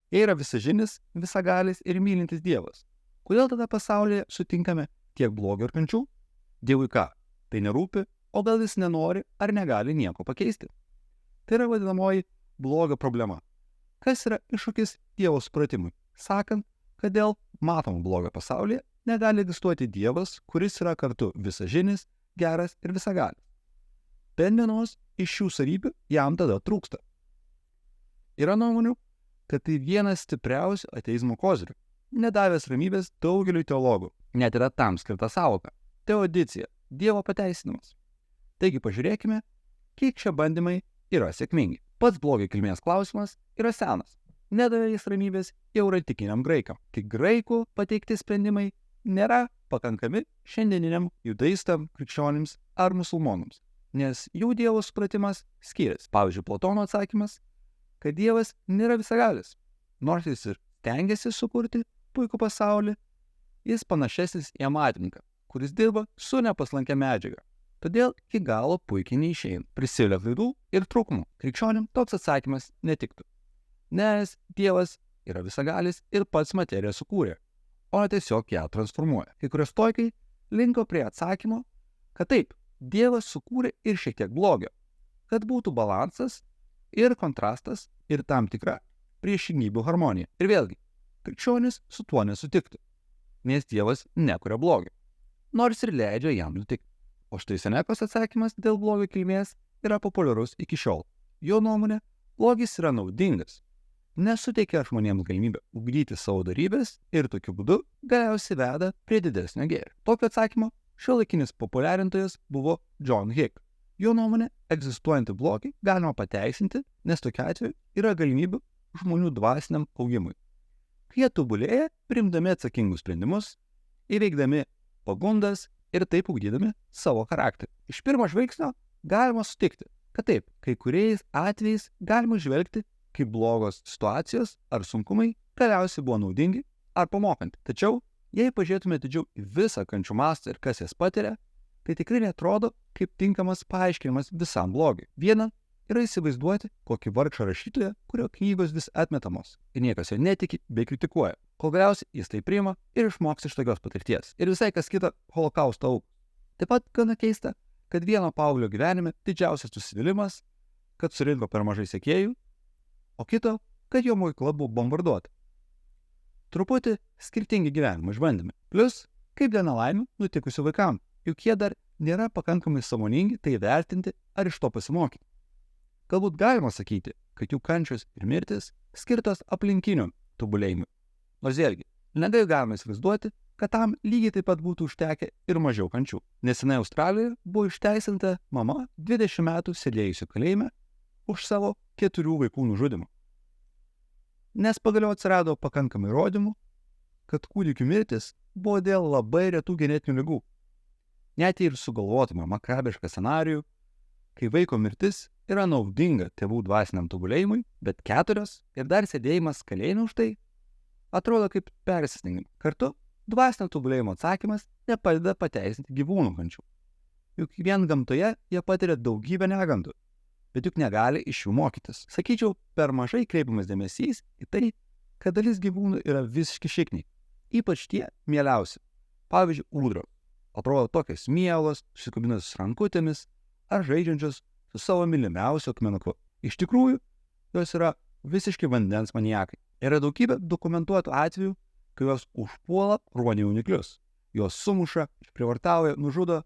Jei yra visažinis, visagalis ir mylintis Dievas, kodėl tada pasaulyje sutinkame tiek blogio ir kančių? Dievui ką? Tai nerūpi, o gal jis nenori ar negali nieko pakeisti? Tai yra vadinamoji blogio problema. Kas yra iššūkis Dievo supratimui, sakant, kad dėl matomų blogio pasaulyje negali egzistuoti Dievas, kuris yra kartu visažinis, geras ir visagalis. Bent vienos iš šių savybių jam tada trūksta. Yra nuomonių, kad tai vienas stipriausių ateizmo kozirių, nedavęs ramybės daugeliui teologų. Net yra tam skirta sąvoka – teodicija, Dievo pateisinimas. Taigi pažiūrėkime, kiek šie bandymai yra sėkmingi. Pats blogio kilmės klausimas yra senas. Nedavė jis ramybės jau antikiniam graikam. Tik graikų pateikti sprendimai nėra pakankami šiandieniniam judaistam, krikščionims ar musulmonams, nes jų Dievo supratimas skiriasi. Pavyzdžiui, Platono atsakymas, kad Dievas nėra visagalis. Nors jis ir stengiasi sukurti puikų pasaulį, jis panašesnis į amatininką, kuris dirba su nepaslankia medžiaga. Todėl iki galo puikiai neišeina. Prisivelia klaidų ir trūkumų. Krikščionim toks atsakymas netiktų. Nes Dievas yra visagalis ir pats materiją sukūrė, o ne tiesiog ją transformuoja. Kai kurie stoikai linko prie atsakymo, kad taip, Dievas sukūrė ir šiek tiek blogio, kad būtų balansas ir kontrastas ir tam tikra priešingybių harmonija. Ir vėlgi, krikščionis su tuo nesutiktų, nes Dievas nekuria blogio, nors ir leidžia jam nutikti. O štai Senekos atsakymas dėl blogio kilmės yra populiarus iki šiol. Jo nuomonė, blogis yra naudingas, nesuteikia žmonėms galimybę ugdyti savo darybės ir tokiu būdu galiausiai veda prie didesnio gėrio. Tokio atsakymo šiuolaikinis populiarintojas buvo John Hick. Jo nuomonė, egzistuojantį blogį galima pateisinti, nes tokiu atveju yra galimybių žmonių dvasiniam augimui. Kai jie tobulėja, priimdami atsakingus sprendimus, įveikdami pagundas ir taip ugdydami savo charakterį. Iš pirmo žvilgsnio galima sutikti, kad taip, kai kuriais atvejais galima žvelgti, kaip blogos situacijos ar sunkumai galiausiai buvo naudingi ar pamokanti. Tačiau, jei pažiūrėtume didžiau į visą kančių mastą ir kas jas patiria, tai tikrai netrodo kaip tinkamas paaiškinimas visam blogiui. Viena yra įsivaizduoti kokį vargšą rašytoją, kurio knygos vis atmetamos ir niekas jo netiki bei kritikuoja, kol galiausiai jis tai priima ir išmoks iš tokios patirties. Ir visai kas kita holokausto aukų. Taip pat gana keista, kad vieno paauglio gyvenime didžiausias nusivylimas, kad surinko per mažai sekėjų, o kito, kad jo mokykla buvo bombarduota. Truputį skirtingi gyvenimo išbandymai. Plus, kaip dėl nelaimių nutikusių vaikams, juk jie dar nėra pakankamai sąmoningi tai vertinti ar iš to pasimokyti. Galbūt galima sakyti, kad jų kančios ir mirtis skirtos aplinkinių tobulėjimui. Nors vėlgi, lengvai galima įsivaizduoti, kad tam lygiai taip pat būtų užtekę ir mažiau kančių. Nesenai Australijoje buvo išteisinta mama 20 metų sėdėjusi kalėjime už savo 4 vaikų nužudimą. Nes pagaliau atsirado pakankamai įrodymų, kad kūdikių mirtis buvo dėl labai retų genetinių ligų. Net ir sugalvotume makabrišką scenarijų, kai vaiko mirtis yra naudinga tėvų dvasiniam tobulėjimui, bet 4 ir dar sėdėjimas kalėjime už tai atrodo kaip persistengimas. Kartu dvasinio tobulėjimo atsakymas nepadeda pateisinti gyvūnų kančių. Juk vien gamtoje jie patiria daugybę negandų, bet juk negali iš jų mokytis. Sakyčiau, per mažai kreipiamas dėmesys į tai, kad dalis gyvūnų yra visiški šikniai, ypač tie mieliausi. Pavyzdžiui, ūdros. Atrodo tokios mielos, susikabinusios rankutėmis ar žaidžiančios su savo mylimiausiu akmenuku. Iš tikrųjų, jos yra visiški vandens maniakai. Yra daugybė dokumentuotų atvejų, kai jos užpuola ruonių jauniklius. Jos sumuša, prievartauja, nužudo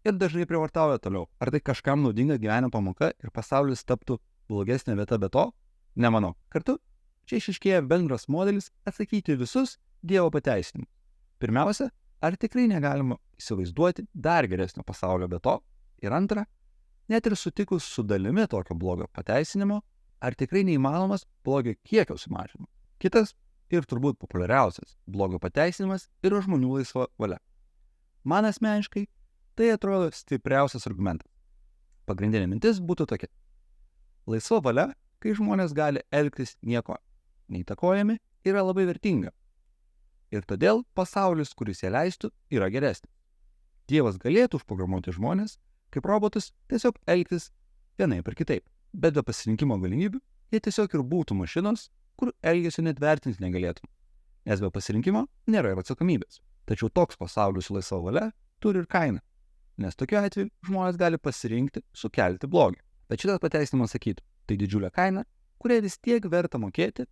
ir dažnai prievartauja toliau. Ar tai kažkam naudinga gyvenimo pamoka ir pasaulis taptų blogesnė vieta be to? Nemanau. Kartu, čia išaiškėja bendras modelis atsakyti visus Dievo pateisinimus. Pirmiausia, ar tikrai negalima įsivaizduoti dar geresnio pasaulio be to? Ir antra, net ir sutikus su dalimi tokio blogio pateisinimo, ar tikrai neįmanomas blogio kiekio sumažinimas? Kitas ir turbūt populiariausias blogio pateisinimas yra žmonių laisva valia. Man asmeniškai tai atrodo stipriausias argumentas. Pagrindinė mintis būtų tokia. Laisva valia, kai žmonės gali elgtis nieko neįtakojami, yra labai vertinga. Ir todėl pasaulis, kuris jie leistų, yra geresnis. Dievas galėtų užprogramuoti žmonės, kaip robotus, tiesiog elgtis vienaip ir kitaip. Bet be pasirinkimo galimybių, jie tiesiog ir būtų mašinos, kur elgesio net vertinti negalėtum, nes be pasirinkimo nėra ir atsakomybės. Tačiau toks pasaulis su laisva valia turi ir kainą, nes tokiu atveju žmonės gali pasirinkti sukelti blogį. Bet šitas pateisinimas sakytų, tai didžiulė kaina, kurią vis tiek verta mokėti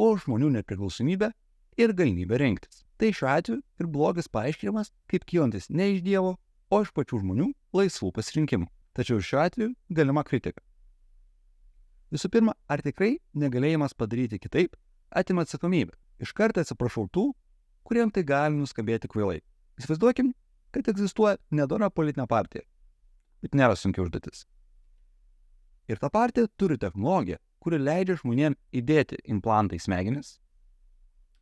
už žmonių nepriklausomybę ir galimybę rinktis. Tai šiuo atveju ir blogis paaiškinimas, kaip kylantis ne iš Dievo, o iš pačių žmonių laisvų pasirinkimų. Tačiau šiuo atveju galima kritika. Visų pirma, ar tikrai negalėjimas padaryti kitaip atima atsakomybę? Iš karto atsiprašau tų, kuriem tai gali nuskambėti kvailai. Įsivaizduokim, kad egzistuoja nedora politinė partija, bet nėra sunki užduotis. Ir ta partija turi technologiją, kuri leidžia žmonėms įdėti implantą į smegenis,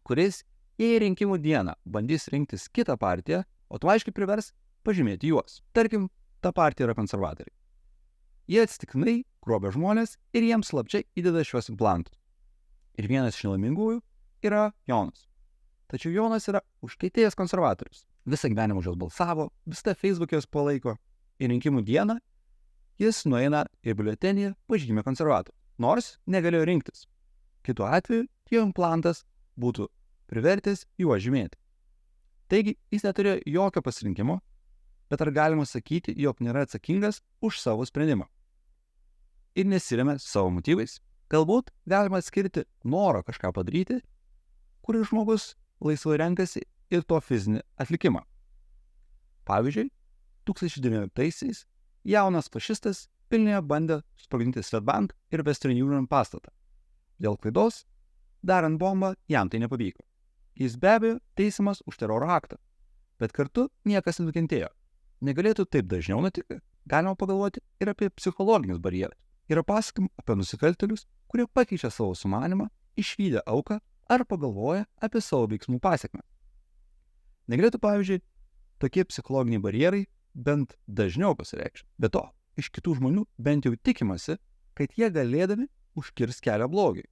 kuris, jei rinkimų dieną bandys rinktis kitą partiją, automatiškai privers pažymėti juos. Tarkim, ta partija yra konservatoriai. Jie atsitiktinai grobia žmonės ir jiems slapčia įdeda šios implantus. Ir vienas iš nelaimingųjų yra Jonas. Tačiau Jonas yra užkietėjęs konservatorius. Visą gyvenimą už juos balsavo, visą Facebook'e juos palaiko. Ir rinkimų dieną jis nueina ir biuletenyje pažymė konservatorių, nors negalėjo rinktis. Kitu atveju jo implantas būtų privertęs juos žymėti. Taigi jis neturėjo jokio pasirinkimo, bet ar galima sakyti, jog nėra atsakingas už savo sprendimą ir nesiremia savo motyvais? Galbūt galima atskirti norą kažką padaryti, kuris žmogus laisvai renkasi, ir to fizinį atlikimą. Pavyzdžiui, 2019-aisiais jaunas fašistas Vilniuje bandė sprogdinti Swedbank ir Western Union pastatą. Dėl klaidos, darant bombą, jam tai nepavyko. Jis be abejo teisiamas už teroro aktą, bet kartu niekas nenukentėjo. Negalėtų taip dažniau nutikti? Galima pagalvoti ir apie psichologinius barjerus. Yra pasakymų apie nusikaltėlius, kurie pakeičia savo sumanimą, išvydę auką ar pagalvoja apie savo veiksmų pasekmę. Negalėtų, pavyzdžiui, tokie psichologiniai barjerai bent dažniau pasireikšti. Be to, iš kitų žmonių bent jau tikimasi, kad jie galėdami užkirs kelią blogiui,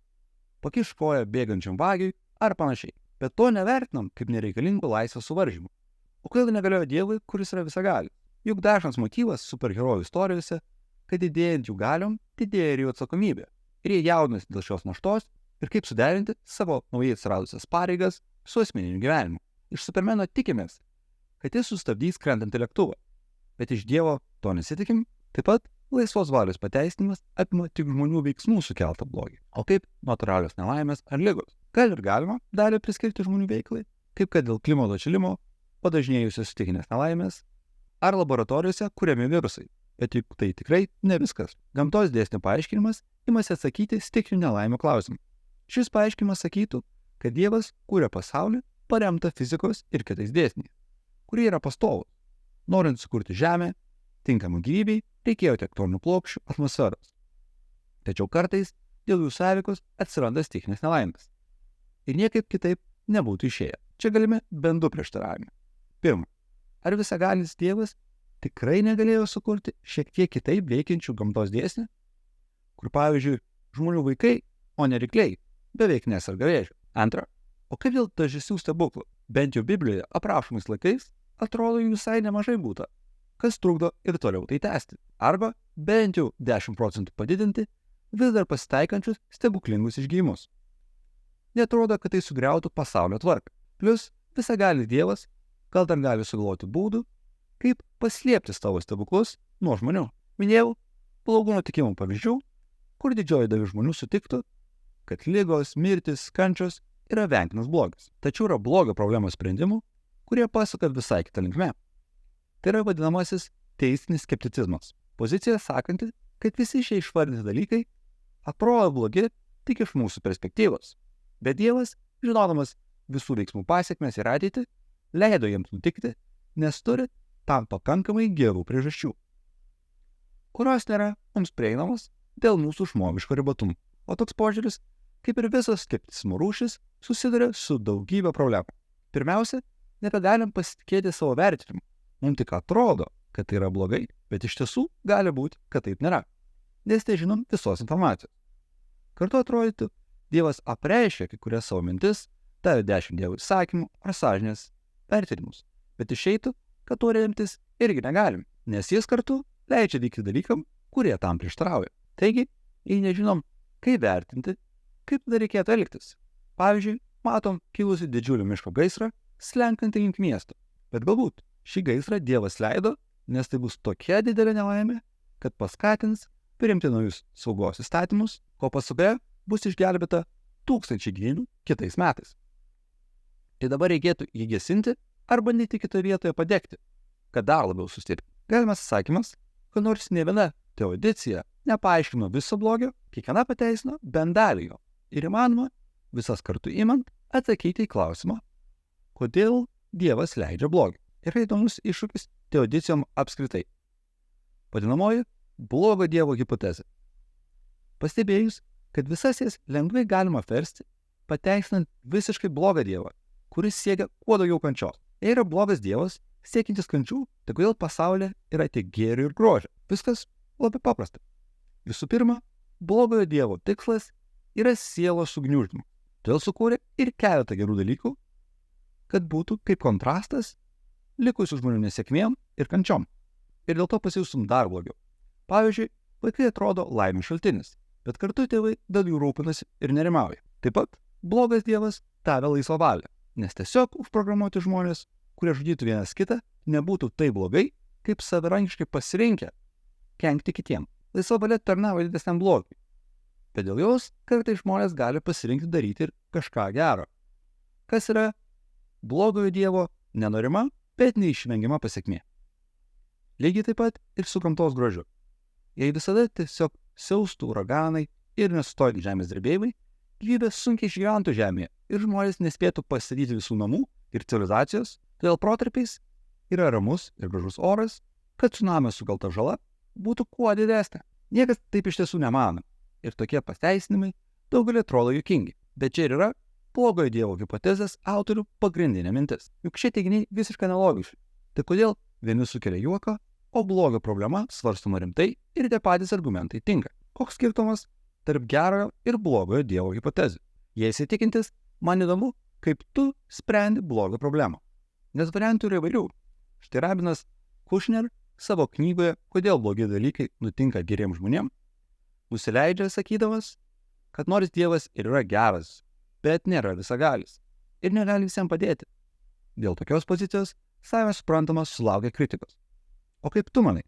pakiš koją bėgančiam vagiui ar panašiai. Bet to nevertinam kaip nereikalingų laisvės suvaržymų. O kodėl negalioja Dievui, kuris yra visagalis? Juk dažnas motyvas superherojų istorijose, kad didėjant jų galiom, didėja ir jų atsakomybė. Ir jie jaudinasi dėl šios naštos ir kaip suderinti savo naujai atsiradusias pareigas su asmeniniu gyvenimu. Iš Supermeno tikimės, kad jis sustabdys krentantį lėktuvą, bet iš Dievo to nesitikim. Taip pat laisvos valios pateisinimas apima tik žmonių veiksmų sukeltą blogį. O kaip natūralios nelaimės ar ligos? Gal ir galima dalį priskirti žmonių veiklai, kaip kad dėl klimato atšilimo, padažnėjusios stichinės nelaimės ar laboratorijose kuriami virusai. Bet juk tai tikrai ne viskas. Gamtos dėsnių paaiškinimas imasi atsakyti stichinių nelaimių klausimą. Šis paaiškinimas sakytų, kad Dievas kūrė pasaulį paremtą fizikos ir kitais dėsniais, kurie yra pastovūs. Norint sukurti Žemę, tinkamą gyvybei, reikėjo tektoninių plokščių atmosferos. Tačiau kartais dėl jų sąveikos atsiranda stichinės nelaimės. Ir niekaip kitaip nebūtų išėję. Čia galime bent du prieštaravimai. Pirma, ar visagalis Dievas tikrai negalėjo sukurti šiek tiek kitaip veikiančių gamtos dėsnių, kur pavyzdžiui žmonių vaikai, o ne rykliai, beveik neserga vėžiu? Antra, o kaip dėl dažnesnių stebuklų? Bent jau Biblijoje aprašomais laikais atrodo jų visai nemažai būta, kas trukdo ir toliau tai tęsti. Arba bent jau 10% padidinti vis dar pasitaikančius stebuklingus išgijimus. Neatrodo, kad tai sugriautų pasaulio tvarką. Plus, visagalis Dievas gal dar gali sugalvoti būdų, kaip paslėpti savo stebuklus nuo žmonių. Minėjau blogų nutikimų pavyzdžių, kur didžioji dalis žmonių sutiktų, kad ligos, mirtis, kančios yra vengtinas blogis. Tačiau yra blogio problemos sprendimų, kurie pasuka visai kitą linkmę. Tai yra vadinamasis teistinis skepticizmas. Pozicija sakanti, kad visi šie išvardinti dalykai atrodo blogi tik iš mūsų perspektyvos. Bet Dievas, žinodamas visų veiksmų pasekmes ir ateitį, leido jiems nutikti, nes turi tam pakankamai gerų priežasčių, kurios nėra mums prieinamos dėl mūsų žmogiško ribotumo. O toks požiūris, kaip ir visos skepticizmo rūšis, susiduria su daugybė problemų. Pirmiausia, nebegalim pasitikėti savo vertinimu. Mums tik atrodo, kad tai yra blogai, bet iš tiesų gali būti, kad taip nėra, nes nežinom visos informacijos. Kartu atrodytų, Dievas apreiškia kai kurias savo mintis, davė 10 Dievo įsakymų ar sąžinės vertinimus, bet išeitų, kad tuo remtis irgi negalim, nes jis kartu leidžia vykti dalykam, kurie tam prieštarauja. Taigi, jei nežinom, kaip vertinti, Kaip tada reikėtų elgtis? Pavyzdžiui, matom kilusi didžiulį miško gaisrą, slenkantį link miesto. Bet galbūt šį gaisrą Dievas leido, nes tai bus tokia didelė nelaimė, kad paskatins priimti naujus saugos įstatymus, ko pasakoje bus išgelbėta tūkstančiai gyvybių kitais metais. Tai dabar reikėtų jį gesinti ar bandyti kitoje vietoje padegti, kad dar labiau sustiprėtų. Galimas atsakymas, kad nors ne viena teodicija nepaaiškino viso blogio, kiekviena pateisino bent dalį jo. Ir įmanoma, visas kartu imant, atsakyti į klausimą, kodėl Dievas leidžia blogį. Yra įdomus iššūkis teodicijom apskritai. Vadinamoji blogo Dievo hipotezė. Pastebėjus, kad visas jas lengvai galima versti, pateisinant visiškai blogą Dievą, kuris siekia kuo daugiau kančios. Jei yra blogas Dievas, siekiantis kančių, tai kodėl pasaulyje yra tiek gėrio ir grožio? Viskas labai paprasta. Visų pirma, blogojo Dievo tikslas yra sielos sugniuždymas. Todėl sukūrė ir keletą gerų dalykų, kad būtų kaip kontrastas likusių žmonių nesėkmėm ir kančiom. Ir dėl to pasijustum dar blogiau. Pavyzdžiui, vaikai atrodo laimės šaltinis, bet kartu tėvai dėl jų rūpinasi ir nerimauja. Taip pat blogas Dievas davė laisvą valią, nes tiesiog užprogramuoti žmonės, kurie žudytų vienas kitą, nebūtų taip blogai, kaip savarankiškai pasirinkę kenkti kitiem. Laisva valia tarnavo didesniam blogiui, bet dėl jos kartais žmonės gali pasirinkti daryti ir kažką gero. Kas yra blogojo Dievo nenorima, bet neišvengiama pasekmė. Lygiai taip pat ir su gamtos grožiu. Jei visada tiesiog siaustų uraganai ir nesustojant žemės drebėjimai, gyvybė sunkiai išgyventų žemėje ir žmonės nespėtų pastatyti visų namų ir civilizacijos, todėl protarpiais yra ramus ir gražus oras, kad tsunamio sukelta žala būtų kuo didesnė. Niekas taip iš tiesų nemano ir tokie pateisinimai daugelį atrodo juokingi. Bet čia ir yra blogojo Dievo hipotezės autorių pagrindinė mintis. Juk šie teiginiai visiškai nelogiški. Tai kodėl vieni sukelia juoką, o blogio problema svarstoma rimtai ir tie patys argumentai tinka? Koks skirtumas tarp gerojo ir blogojo Dievo hipotezių? Jei įsitikintis, man įdomu, kaip tu sprendi blogio problemą. Nes variantų yra įvairių. Štai rabinas Kushner savo knygoje Kodėl blogi dalykai nutinka geriems žmonėms nusileidžia sakydamas, kad nors Dievas ir yra geras, bet nėra visagalis ir negali visiems padėti. Dėl tokios pozicijos savai suprantamas sulaukia kritikos. O kaip tu manai,